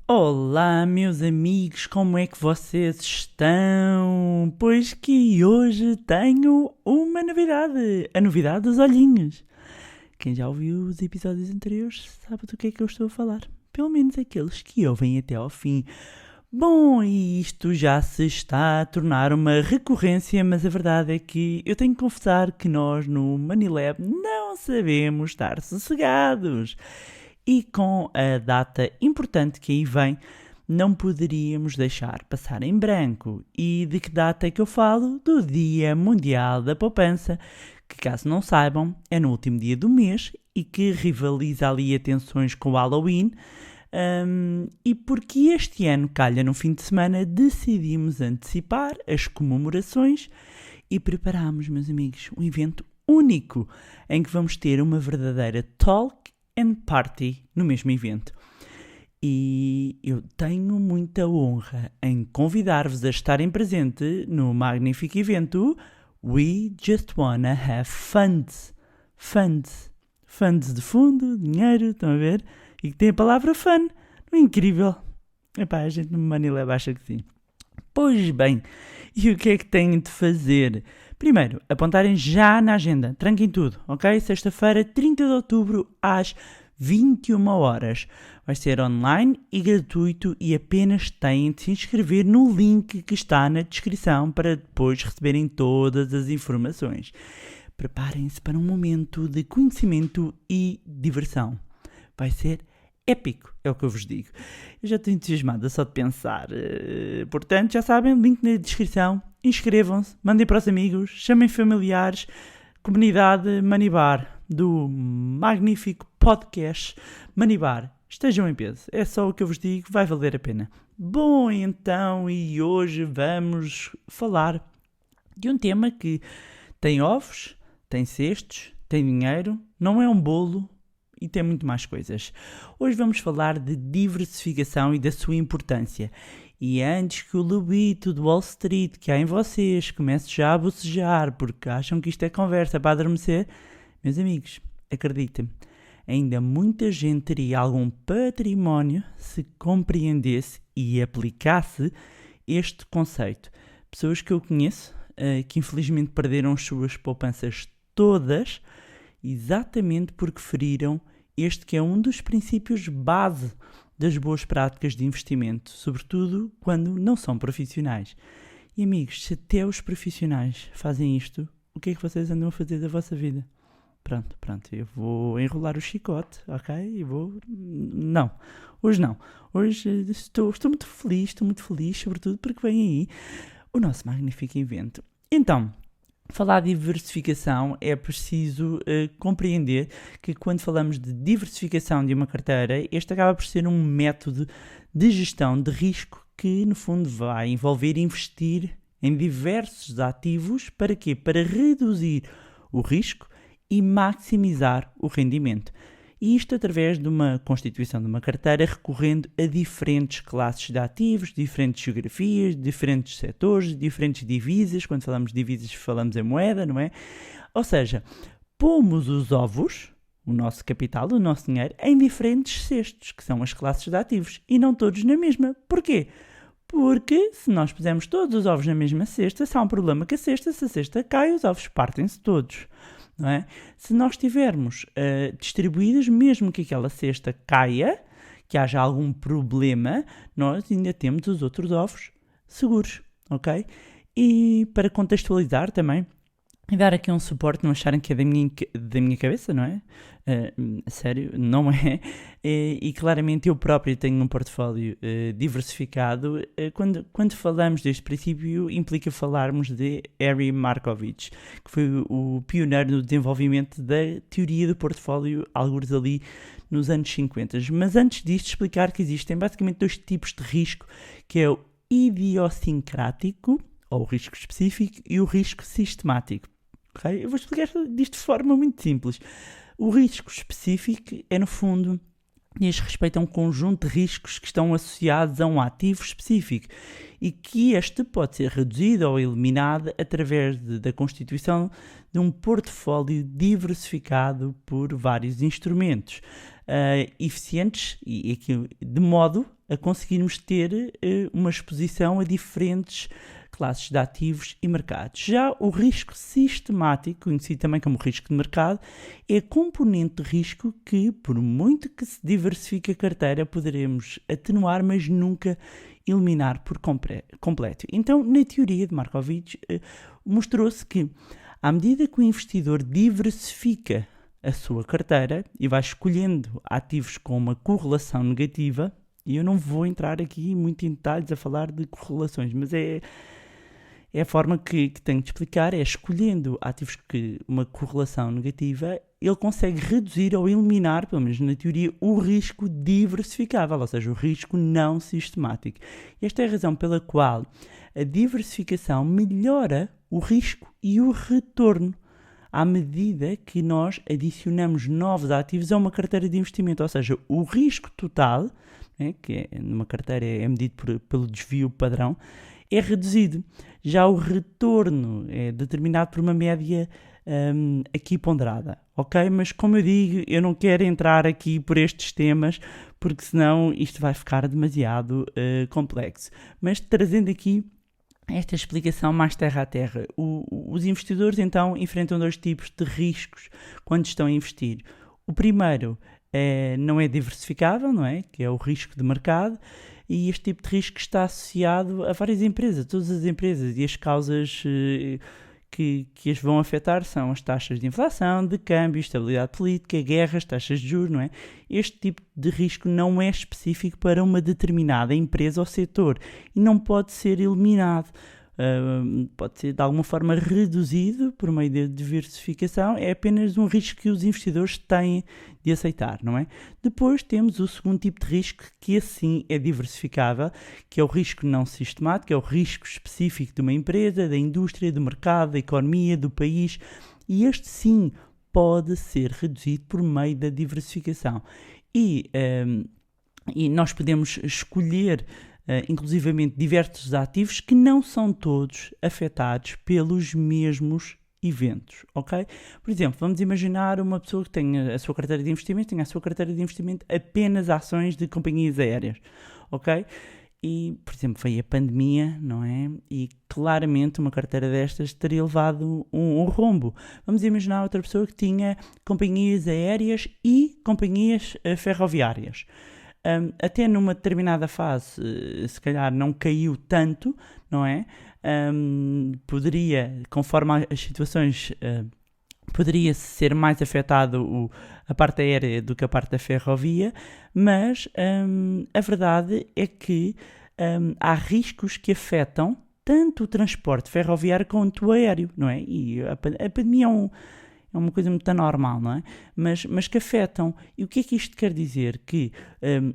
Olá, meus amigos, como é que vocês estão? Pois que hoje tenho uma novidade, a novidade dos olhinhos. Quem já ouviu os episódios anteriores sabe do que é que eu estou a falar, pelo menos aqueles que ouvem até ao fim. Bom, e isto já se está a tornar uma recorrência, mas a verdade é que eu tenho que confessar que nós no Manilab não sabemos estar sossegados. E com a data importante que aí vem, não poderíamos deixar passar em branco. E de que data é que eu falo? Do Dia Mundial da Poupança, que caso não saibam, é no último dia do mês e que rivaliza ali atenções com o Halloween. E porque este ano calha no fim de semana, decidimos antecipar as comemorações e preparamos, meus amigos, um evento único em que vamos ter uma verdadeira talk and party no mesmo evento. E eu tenho muita honra em convidar-vos a estarem presente no magnífico evento We Just Wanna Have Funds. Funds de fundo, dinheiro, estão a ver? E que tem a palavra fun. Não é incrível? Epá, a gente no Manilab acha que sim. Pois bem, e o que é que têm de fazer? Primeiro, apontarem já na agenda, tranquem tudo, ok? Sexta-feira, 30 de outubro, às 21 horas. Vai ser online e gratuito e apenas têm de se inscrever no link que está na descrição para depois receberem todas as informações. Preparem-se para um momento de conhecimento e diversão. Vai ser épico, é o que eu vos digo. Eu já estou entusiasmada só de pensar. Portanto, já sabem, link na descrição. Inscrevam-se, mandem para os amigos, chamem familiares, comunidade Manibar, do magnífico podcast Manibar. Estejam em peso, é só o que eu vos digo, vai valer a pena. Bom, então, e hoje vamos falar de um tema que tem ovos, tem cestos, tem dinheiro, não é um bolo, e tem muito mais coisas. Hoje vamos falar de diversificação e da sua importância. E antes que o lobito do Wall Street que há em vocês comece já a bocejar porque acham que isto é conversa para adormecer, meus amigos, acreditem-me, ainda muita gente teria algum património se compreendesse e aplicasse este conceito. Pessoas que eu conheço, que infelizmente perderam as suas poupanças todas, exatamente porque feriram este que é um dos princípios base das boas práticas de investimento, sobretudo quando não são profissionais. E amigos, se até os profissionais fazem isto, o que é que vocês andam a fazer da vossa vida? Pronto, eu vou enrolar o chicote, ok? Não, hoje não. Hoje estou muito feliz, sobretudo porque vem aí o nosso magnífico evento. Então, falar de diversificação é preciso compreender que quando falamos de diversificação de uma carteira, este acaba por ser um método de gestão de risco que, no fundo, vai envolver investir em diversos ativos. Para quê? Para reduzir o risco e maximizar o rendimento. E isto através de uma constituição de uma carteira recorrendo a diferentes classes de ativos, diferentes geografias, diferentes setores, diferentes divisas. Quando falamos de divisas falamos em moeda, não é? Ou seja, pomos os ovos, o nosso capital, o nosso dinheiro, em diferentes cestos, que são as classes de ativos, e não todos na mesma. Porquê? Porque se nós pusermos todos os ovos na mesma cesta, se há um problema com a cesta, se a cesta cai, os ovos partem-se todos. Não é? Se nós tivermos distribuídos, mesmo que aquela cesta caia, que haja algum problema, nós ainda temos os outros ovos seguros, ok? E para contextualizar também, e dar aqui um suporte, não acharem que é da minha cabeça, não é? Sério, não é. E claramente eu próprio tenho um portfólio diversificado. Quando falamos deste princípio, implica falarmos de Harry Markowitz, que foi o pioneiro no desenvolvimento da teoria do portfólio, alguns ali nos anos 50. Mas antes disto, explicar que existem basicamente dois tipos de risco, que é o idiosincrático, ou o risco específico, e o risco sistemático. Okay? Eu vou explicar disto de forma muito simples. O risco específico é, no fundo, diz respeito a um conjunto de riscos que estão associados a um ativo específico e que este pode ser reduzido ou eliminado através da constituição de um portfólio diversificado por vários instrumentos eficientes e de modo a conseguirmos ter uma exposição a diferentes classes de ativos e mercados. Já o risco sistemático, conhecido também como risco de mercado, é a componente de risco que, por muito que se diversifique a carteira, poderemos atenuar, mas nunca eliminar por completo. Então, na teoria de Markowitz, mostrou-se que, à medida que o investidor diversifica a sua carteira e vai escolhendo ativos com uma correlação negativa, e eu não vou entrar aqui muito em detalhes a falar de correlações, mas é a forma que tenho de explicar, é escolhendo ativos que uma correlação negativa, ele consegue reduzir ou eliminar, pelo menos na teoria, o risco diversificável, ou seja, o risco não sistemático. Esta é a razão pela qual a diversificação melhora o risco e o retorno à medida que nós adicionamos novos ativos a uma carteira de investimento, ou seja, o risco total, que numa carteira é medido pelo desvio padrão, é reduzido. Já o retorno é determinado por uma média aqui ponderada, ok? Mas como eu digo, eu não quero entrar aqui por estes temas, porque senão isto vai ficar demasiado complexo. Mas trazendo aqui esta explicação mais terra a terra, os investidores então enfrentam dois tipos de riscos quando estão a investir. O primeiro não é diversificável, não é? Que é o risco de mercado, e este tipo de risco está associado a várias empresas, todas as empresas, e as causas que as vão afetar são as taxas de inflação, de câmbio, estabilidade política, guerras, taxas de juros, não é? Este tipo de risco não é específico para uma determinada empresa ou setor e não pode ser eliminado. Pode ser de alguma forma reduzido por meio da diversificação, é apenas um risco que os investidores têm de aceitar, não é? Depois temos o segundo tipo de risco, que assim é diversificável, que é o risco não sistemático, é o risco específico de uma empresa, da indústria, do mercado, da economia, do país, e este sim pode ser reduzido por meio da diversificação. E nós podemos escolher inclusivamente diversos ativos que não são todos afetados pelos mesmos eventos, ok? Por exemplo, vamos imaginar uma pessoa que tenha a sua carteira de investimento, apenas ações de companhias aéreas, ok? E, por exemplo, veio a pandemia, não é? E claramente uma carteira destas teria levado um rombo. Vamos imaginar outra pessoa que tinha companhias aéreas e companhias ferroviárias. Até numa determinada fase, se calhar não caiu tanto, não é? Poderia, conforme as situações, poderia ser mais afetado a parte aérea do que a parte da ferrovia, mas a verdade é que há riscos que afetam tanto o transporte ferroviário quanto o aéreo, não é? E a pandemia é uma coisa muito anormal, não é? Mas que afetam. E o que é que isto quer dizer? Que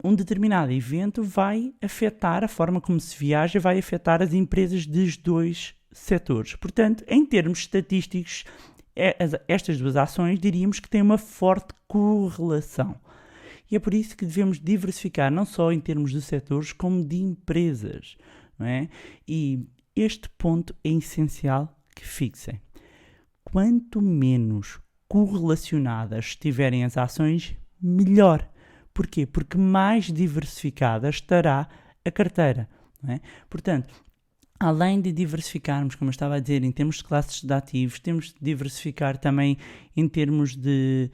um determinado evento vai afetar a forma como se viaja, vai afetar as empresas dos dois setores. Portanto, em termos estatísticos, estas duas ações diríamos que têm uma forte correlação. E é por isso que devemos diversificar, não só em termos de setores, como de empresas, não é? E este ponto é essencial que fixem. Quanto menos correlacionadas estiverem as ações, melhor. Porquê? Porque mais diversificada estará a carteira, não é? Portanto, além de diversificarmos, como eu estava a dizer, em termos de classes de ativos, temos de diversificar também em termos de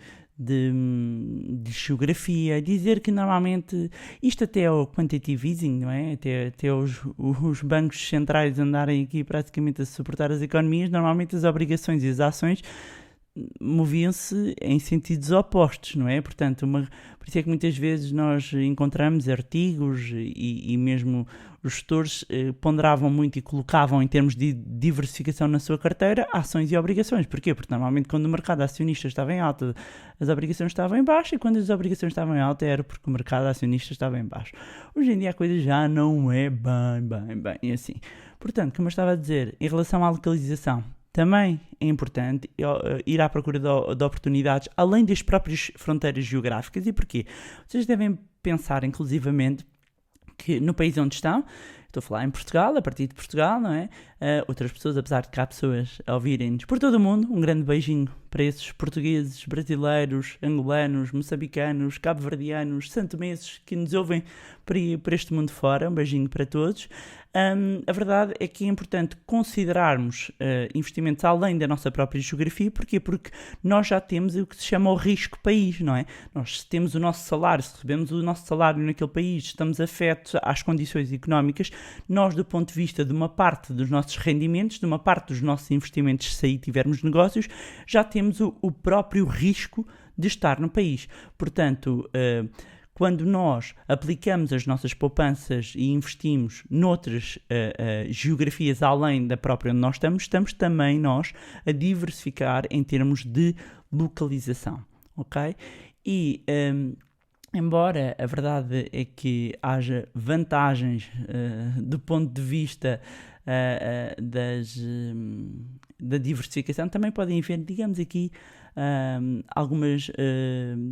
geografia, dizer que normalmente, isto até é o quantitative easing, não é? Até os bancos centrais andarem aqui praticamente a suportar as economias, normalmente as obrigações e as ações moviam-se em sentidos opostos, não é? Portanto, por isso é que muitas vezes nós encontramos artigos e mesmo os gestores ponderavam muito e colocavam em termos de diversificação na sua carteira ações e obrigações. Porquê? Porque normalmente quando o mercado acionista estava em alta, as obrigações estavam em baixo, e quando as obrigações estavam em alta era porque o mercado acionista estava em baixo. Hoje em dia a coisa já não é bem assim. Portanto, como eu estava a dizer, em relação à localização, também é importante ir à procura de oportunidades além das próprias fronteiras geográficas. E porquê? Vocês devem pensar, inclusivamente, que no país onde estão, Estou a falar em Portugal, a partir de Portugal, não é? Outras pessoas, apesar de que há pessoas a ouvirem-nos por todo o mundo, um grande beijinho para esses portugueses, brasileiros, angolanos, moçambicanos, cabo-verdianos, santomenses que nos ouvem por este mundo fora. Um beijinho para todos. A verdade é que é importante considerarmos investimentos além da nossa própria geografia. Porquê? Porque nós já temos o que se chama o risco país, não é? Nós temos o nosso salário, se recebemos o nosso salário naquele país, estamos afetos às condições económicas, nós, do ponto de vista de uma parte dos nossos rendimentos, de uma parte dos nossos investimentos, se aí tivermos negócios, já temos o próprio risco de estar no país. Portanto, quando nós aplicamos as nossas poupanças e investimos noutras geografias além da própria onde nós estamos também nós a diversificar em termos de localização, ok? E embora a verdade é que haja vantagens do ponto de vista da diversificação, também podem haver, digamos aqui, algumas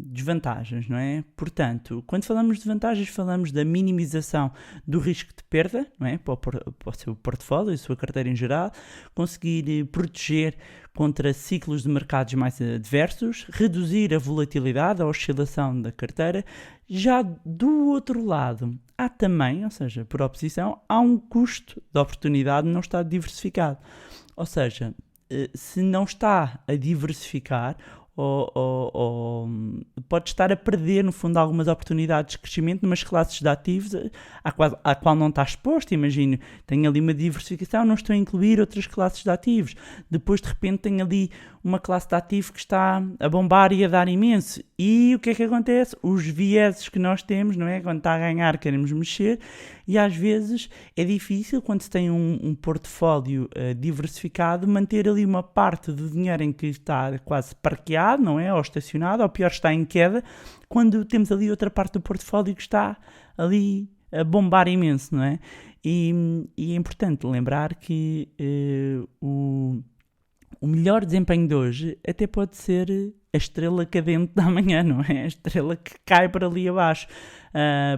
desvantagens, não é? Portanto, quando falamos de vantagens, falamos da minimização do risco de perda, não é? Para o seu portfólio, a sua carteira em geral, conseguir proteger contra ciclos de mercados mais adversos, reduzir a volatilidade, a oscilação da carteira. Já do outro lado, há também, ou seja, por oposição, há um custo de oportunidade de não estar diversificado. Ou seja, se não está a diversificar, pode estar a perder, no fundo, algumas oportunidades de crescimento numas classes de ativos à qual não está exposto. Imagino, tenho ali uma diversificação, não estou a incluir outras classes de ativos. Depois, de repente, tenho ali uma classe de ativo que está a bombar e a dar imenso. E o que é que acontece? Os vieses que nós temos, não é? Quando está a ganhar, queremos mexer. E às vezes é difícil, quando se tem um portfólio diversificado, manter ali uma parte do dinheiro em que está quase parqueado, não é? Ou estacionado, ou pior, está em queda, quando temos ali outra parte do portfólio que está ali a bombar imenso, não é? E é importante lembrar que o melhor desempenho de hoje até pode ser a estrela cadente da manhã, não é? A estrela que cai para ali abaixo.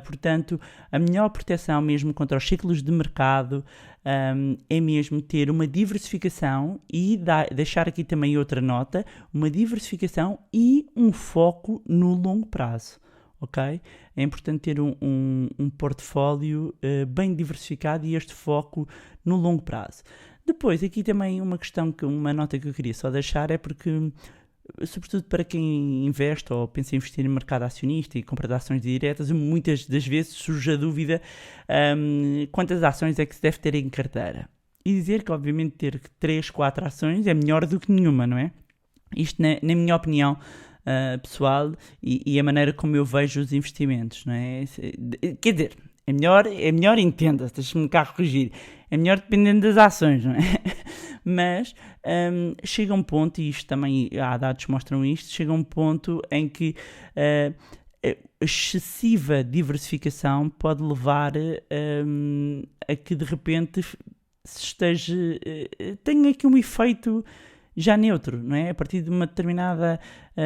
Portanto, a melhor proteção mesmo contra os ciclos de mercado é mesmo ter uma diversificação e deixar aqui também outra nota, uma diversificação e um foco no longo prazo. Okay? É importante ter um portfólio bem diversificado e este foco no longo prazo. Depois, aqui também uma nota que eu queria só deixar é porque, sobretudo para quem investe ou pensa em investir no mercado acionista e compra de ações diretas, muitas das vezes surge a dúvida quantas ações é que se deve ter em carteira. E dizer que, obviamente, ter 3, 4 ações é melhor do que nenhuma, não é? Isto, na minha opinião pessoal e a maneira como eu vejo os investimentos, não é? Quer dizer, é melhor entenda-se, deixa-me cá corrigir, é melhor dependendo das ações, não é? Mas chega um ponto, e isto também há dados que mostram isto, chega um ponto em que excessiva diversificação pode levar a que de repente tenha aqui um efeito já neutro, não é? A partir de uma determinada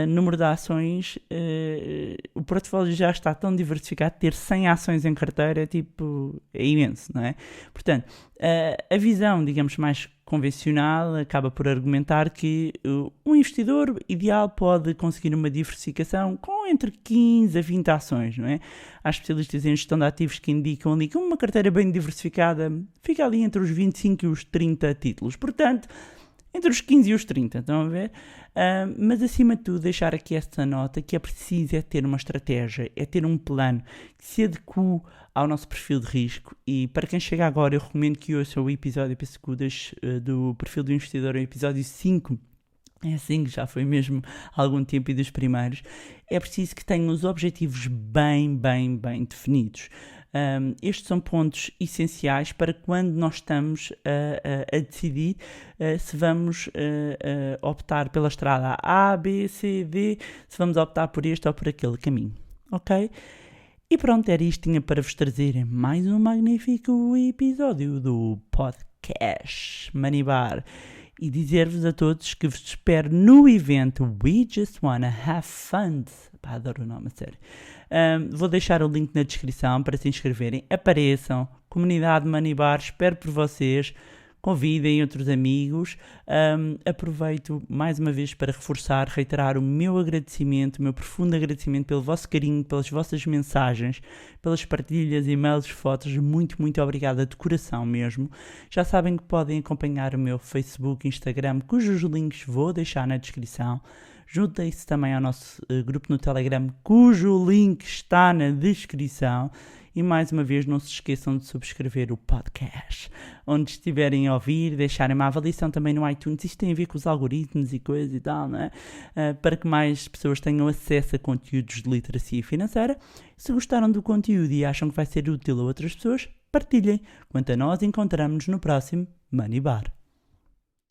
número de ações, o portfólio já está tão diversificado, ter 100 ações em carteira é imenso, não é? Portanto, a visão, digamos, mais convencional acaba por argumentar que um investidor ideal pode conseguir uma diversificação com entre 15 a 20 ações, não é? Há especialistas em gestão de ativos que indicam ali que uma carteira bem diversificada fica ali entre os 25 e os 30 títulos. Portanto, entre os 15 e os 30, estão a ver? Mas acima de tudo deixar aqui esta nota que é preciso ter uma estratégia, é ter um plano que se adeque ao nosso perfil de risco. E para quem chega agora, eu recomendo que ouça o episódio do perfil do investidor, o episódio 5. É assim que já foi mesmo há algum tempo e dos primeiros. É preciso que tenham os objetivos bem definidos. Estes são pontos essenciais para quando nós estamos a decidir se vamos optar pela estrada A, B, C, D, se vamos optar por este ou por aquele caminho, ok? E pronto, era isto que tinha para vos trazer mais um magnífico episódio do podcast Money Bar. E dizer-vos a todos que vos espero no evento We Just Wanna Have Fun. Adoro o nome, a sério. Vou deixar o link na descrição para se inscreverem. Apareçam, Comunidade Money Bar, espero por vocês. Convidem outros amigos. Aproveito mais uma vez para reforçar, reiterar o meu agradecimento, o meu profundo agradecimento pelo vosso carinho, pelas vossas mensagens, pelas partilhas, e-mails, fotos. Muito, muito obrigada de coração mesmo. Já sabem que podem acompanhar o meu Facebook, Instagram, cujos links vou deixar na descrição. Juntem-se também ao nosso grupo no Telegram, cujo link está na descrição. E mais uma vez, não se esqueçam de subscrever o podcast. Onde estiverem a ouvir, deixarem uma avaliação também no iTunes. Isto tem a ver com os algoritmos e coisas e tal, não é? Para que mais pessoas tenham acesso a conteúdos de literacia financeira. Se gostaram do conteúdo e acham que vai ser útil a outras pessoas, partilhem. Quanto a nós, encontramos-nos no próximo Money Bar.